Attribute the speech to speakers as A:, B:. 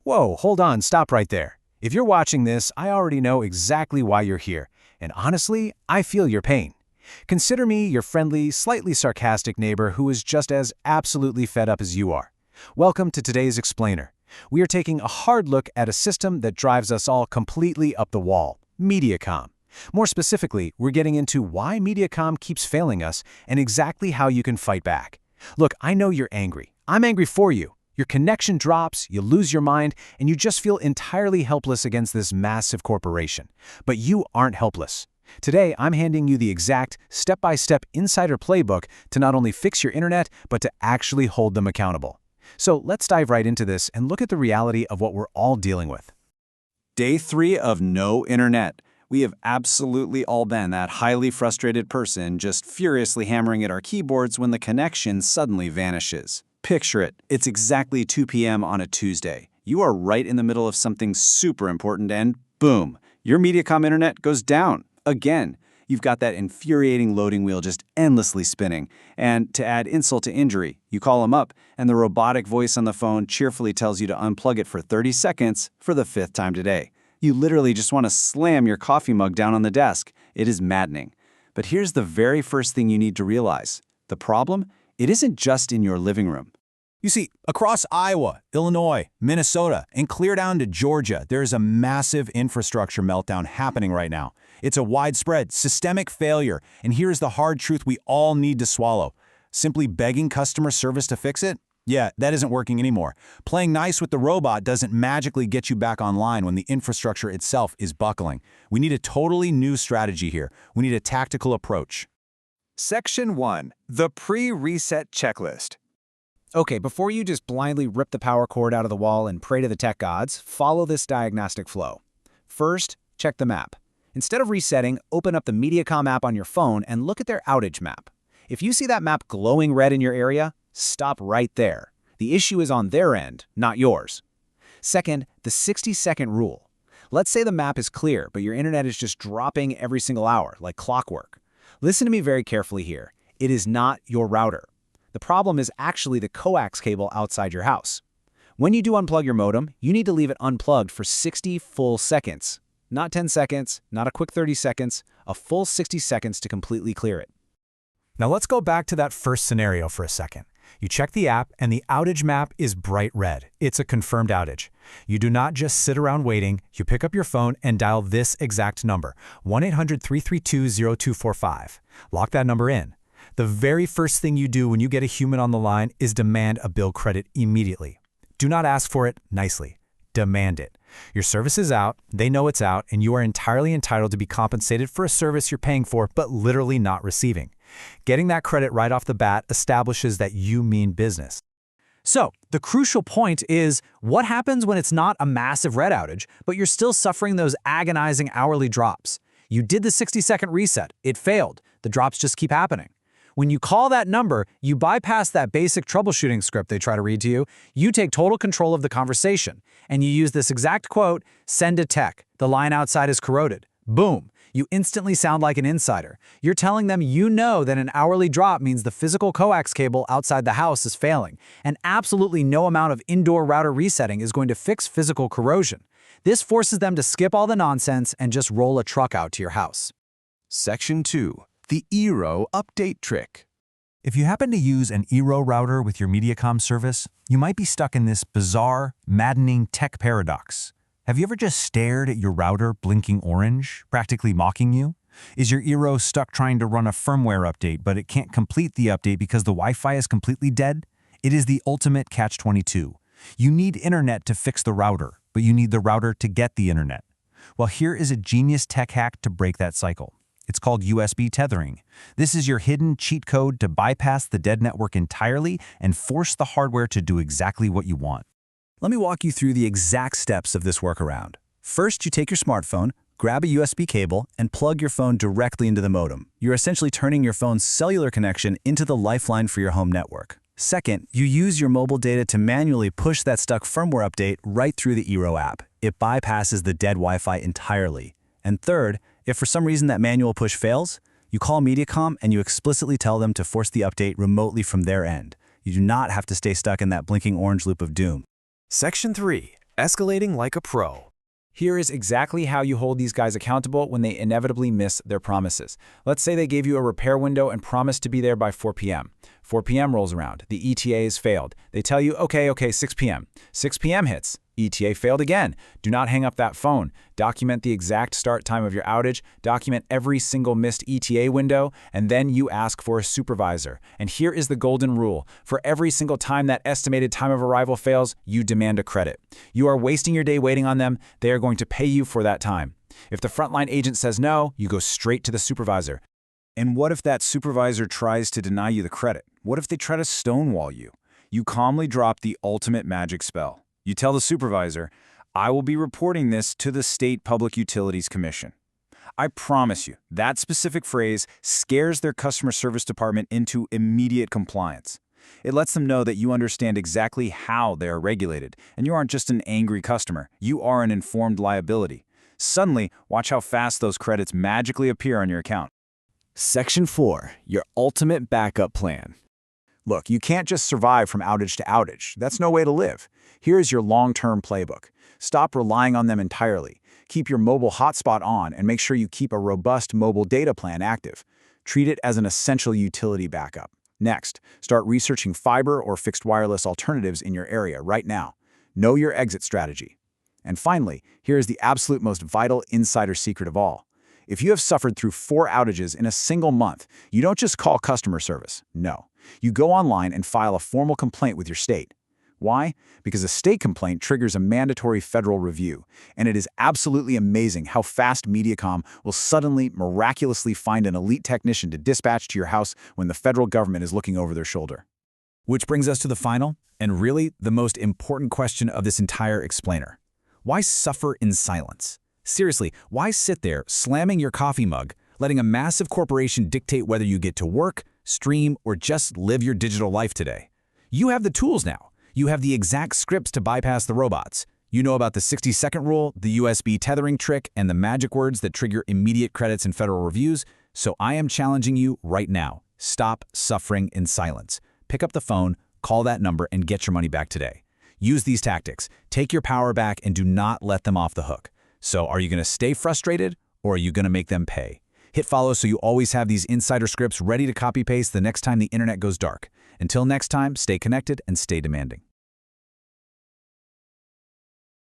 A: Whoa, hold on, stop right there. If you're watching this, I already know exactly why you're here, and honestly, I feel your pain. Consider me your friendly, slightly sarcastic neighbor who is just as absolutely fed up as you are. Welcome to today's Explainer. We are taking a hard look at a system that drives us all completely up the wall, Mediacom. More specifically, we're getting into why Mediacom keeps failing us and exactly how you can fight back. Look, I know you're angry. I'm angry for you. Your connection drops, you lose your mind, and you just feel entirely helpless against this massive corporation. But you aren't helpless. Today, I'm handing you the exact, step-by-step insider playbook to not only fix your internet, but to actually hold them accountable. So let's dive right into this and look at the reality of what we're all dealing with.
B: Day 3 of no internet. We have absolutely all been that highly frustrated person just furiously hammering at our keyboards when the connection suddenly vanishes. Picture it. It's exactly 2 p.m. on a Tuesday. You are right in the middle of something super important and boom, your Mediacom internet goes down. Again, you've got that infuriating loading wheel just endlessly spinning. And to add insult to injury, you call them up and the robotic voice on the phone cheerfully tells you to unplug it for 30 seconds for the 5th time today. You literally just want to slam your coffee mug down on the desk. It is maddening. But here's the very first thing you need to realize. The problem? It isn't just in your living room.
C: You see, across Iowa, Illinois, Minnesota, and clear down to Georgia, there is a massive infrastructure meltdown happening right now. It's a widespread, systemic failure, and here's the hard truth we all need to swallow. Simply begging customer service to fix it? Yeah, that isn't working anymore. Playing nice with the robot doesn't magically get you back online when the infrastructure itself is buckling. We need a totally new strategy here. We need a tactical approach.
D: Section 1. The Pre-Reset Checklist.
A: Okay, before you just blindly rip the power cord out of the wall and pray to the tech gods, follow this diagnostic flow. First, check the map. Instead of resetting, open up the Mediacom app on your phone and look at their outage map. If you see that map glowing red in your area, stop right there. The issue is on their end, not yours. Second, the 60-second rule. Let's say the map is clear, but your internet is just dropping every single hour, like clockwork. Listen to me very carefully here. It is not your router. The problem is actually the coax cable outside your house. When you do unplug your modem, you need to leave it unplugged for 60 full seconds. Not 10 seconds, not a quick 30 seconds, a full 60 seconds to completely clear it.
E: Now let's go back to that first scenario for a second. You check the app and the outage map is bright red. It's a confirmed outage. You do not just sit around waiting. You pick up your phone and dial this exact number, 1-800-332-0245. Lock that number in. The very first thing you do when you get a human on the line is demand a bill credit immediately. Do not ask for it nicely. Demand it. Your service is out, they know it's out, and you are entirely entitled to be compensated for a service you're paying for but literally not receiving. Getting that credit right off the bat establishes that you mean business.
F: So, the crucial point is, what happens when it's not a massive red outage, but you're still suffering those agonizing hourly drops? You did the 60-second reset. It failed. The drops just keep happening. When you call that number, you bypass that basic troubleshooting script they try to read to you, you take total control of the conversation, and you use this exact quote, "Send a tech. The line outside is corroded." Boom. You instantly sound like an insider. You're telling them you know that an hourly drop means the physical coax cable outside the house is failing, and absolutely no amount of indoor router resetting is going to fix physical corrosion. This forces them to skip all the nonsense and just roll a truck out to your house.
D: Section 2. The Eero Update Trick.
E: If you happen to use an Eero router with your Mediacom service, you might be stuck in this bizarre, maddening tech paradox. Have you ever just stared at your router blinking orange, practically mocking you? Is your Eero stuck trying to run a firmware update, but it can't complete the update because the Wi-Fi is completely dead? It is the ultimate catch-22. You need internet to fix the router, but you need the router to get the internet. Well, here is a genius tech hack to break that cycle. It's called USB tethering. This is your hidden cheat code to bypass the dead network entirely and force the hardware to do exactly what you want.
F: Let me walk you through the exact steps of this workaround. First, you take your smartphone, grab a USB cable, and plug your phone directly into the modem. You're essentially turning your phone's cellular connection into the lifeline for your home network. Second, you use your mobile data to manually push that stuck firmware update right through the Eero app. It bypasses the dead Wi-Fi entirely. And third, if for some reason that manual push fails, you call Mediacom and you explicitly tell them to force the update remotely from their end. You do not have to stay stuck in that blinking orange loop of doom.
D: Section 3. Escalating like a pro.
C: Here is exactly how you hold these guys accountable when they inevitably miss their promises. Let's say they gave you a repair window and promised to be there by 4 p.m. 4 p.m. rolls around. The ETA has failed. They tell you, okay, 6 p.m. 6 p.m. hits. ETA failed again. Do not hang up that phone. Document the exact start time of your outage, document every single missed ETA window, and then you ask for a supervisor. And here is the golden rule. For every single time that estimated time of arrival fails, you demand a credit. You are wasting your day waiting on them. They are going to pay you for that time. If the frontline agent says no, you go straight to the supervisor.
B: And what if that supervisor tries to deny you the credit? What if they try to stonewall you? You calmly drop the ultimate magic spell. You tell the supervisor, I will be reporting this to the State Public Utilities Commission. I promise you, that specific phrase scares their customer service department into immediate compliance. It lets them know that you understand exactly how they are regulated, and you aren't just an angry customer, you are an informed liability. Suddenly, watch how fast those credits magically appear on your account.
A: Section 4. Your ultimate backup plan.
C: Look, you can't just survive from outage to outage. That's no way to live. Here's your long-term playbook. Stop relying on them entirely. Keep your mobile hotspot on and make sure you keep a robust mobile data plan active. Treat it as an essential utility backup. Next, start researching fiber or fixed wireless alternatives in your area right now. Know your exit strategy. And finally, here is the absolute most vital insider secret of all. If you have suffered through 4 outages in a single month, you don't just call customer service. No. You go online and file a formal complaint with your state. Why? Because a state complaint triggers a mandatory federal review, and it is absolutely amazing how fast Mediacom will suddenly, miraculously find an elite technician to dispatch to your house when the federal government is looking over their shoulder. Which brings us to the final, and really the most important question of this entire explainer. Why suffer in silence? Seriously, why sit there slamming your coffee mug, letting a massive corporation dictate whether you get to work, stream, or just live your digital life today? You have the tools now. You have the exact scripts to bypass the robots. You know about the 60-second rule, the USB tethering trick, and the magic words that trigger immediate credits and federal reviews. So I am challenging you right now. Stop suffering in silence. Pick up the phone, call that number, and get your money back today. Use these tactics. Take your power back and do not let them off the hook. So are you going to stay frustrated, or are you going to make them pay? Hit follow so you always have these insider scripts ready to copy-paste the next time the internet goes dark. Until next time, stay connected and stay demanding.